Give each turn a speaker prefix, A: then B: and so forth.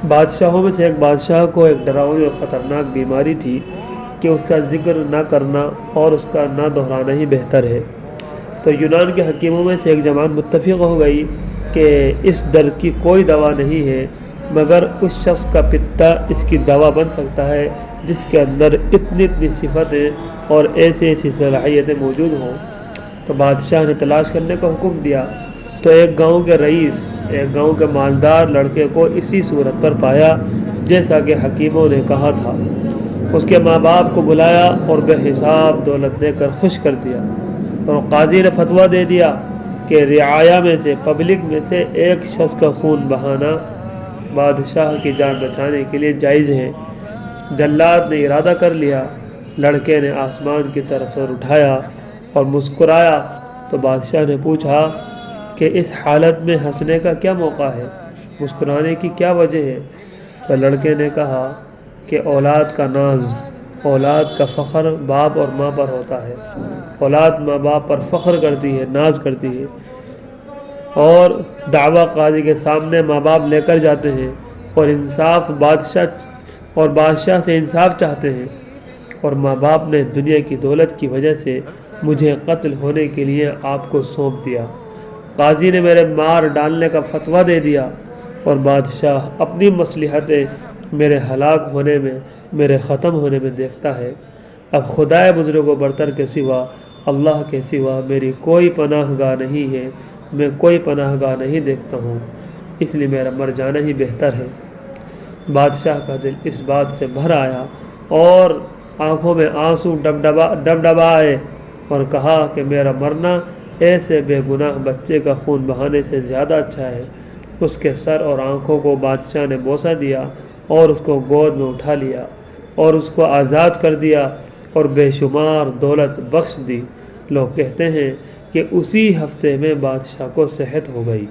A: بادشاہوں میں سے ایک بادشاہ کو ایک ڈراؤنی اور خطرناک بیماری تھی کہ اس کا ذکر نہ کرنا اور اس کا نہ دہرانا ہی بہتر ہے۔ تو یونان کے حکیموں میں سے ایک جماعت متفق ہو گئی کہ اس درد کی کوئی دوا نہیں ہے، مگر اس شخص کا پتا اس کی دوا بن سکتا ہے جس کے اندر اتنی اتنی صفتیں اور ایسی ایسی صلاحیتیں موجود ہوں۔ تو بادشاہ نے تلاش کرنے کا حکم دیا، تو ایک گاؤں کے رئیس، ایک گاؤں کے مالدار لڑکے کو اسی صورت پر پایا جیسا کہ حکیموں نے کہا تھا۔ اس کے ماں باپ کو بلایا اور بے حساب دولت دے کر خوش کر دیا، اور قاضی نے فتویٰ دے دیا کہ رعایا میں سے، پبلک میں سے ایک شخص کا خون بہانا بادشاہ کی جان بچانے کے لیے جائز ہے۔ جلاد نے ارادہ کر لیا۔ لڑکے نے آسمان کی طرف سر اٹھایا اور مسکرایا، تو بادشاہ نے پوچھا کہ اس حالت میں ہنسنے کا کیا موقع ہے، مسکرانے کی کیا وجہ ہے؟ تو لڑکے نے کہا کہ اولاد کا ناز، اولاد کا فخر باپ اور ماں پر ہوتا ہے۔ اولاد ماں باپ پر فخر کرتی ہے، ناز کرتی ہے، اور دعویٰ قاضی کے سامنے ماں باپ لے کر جاتے ہیں، اور انصاف بادشاہ سے انصاف چاہتے ہیں، اور ماں باپ نے دنیا کی دولت کی وجہ سے مجھے قتل ہونے کے لیے آپ کو سونپ دیا۔ قاضی نے میرے مار ڈالنے کا فتویٰ دے دیا، اور بادشاہ اپنی مصلحتیں میرے ہلاک ہونے میں، میرے ختم ہونے میں دیکھتا ہے۔ اب خدائے بزرگ و برتر کے سوا، اللہ کے سوا میری کوئی پناہ گاہ نہیں ہے، میں کوئی پناہ گاہ نہیں دیکھتا ہوں، اس لیے میرا مر جانا ہی بہتر ہے۔ بادشاہ کا دل اس بات سے بھر آیا اور آنکھوں میں آنسو ڈبڈبائے اور کہا کہ میرا مرنا ایسے بے گناہ بچے کا خون بہانے سے زیادہ اچھا ہے۔ اس کے سر اور آنکھوں کو بادشاہ نے بوسہ دیا اور اس کو گود میں اٹھا لیا اور اس کو آزاد کر دیا اور بے شمار دولت بخش دی۔ لوگ کہتے ہیں کہ اسی ہفتے میں بادشاہ کو صحت ہو گئی۔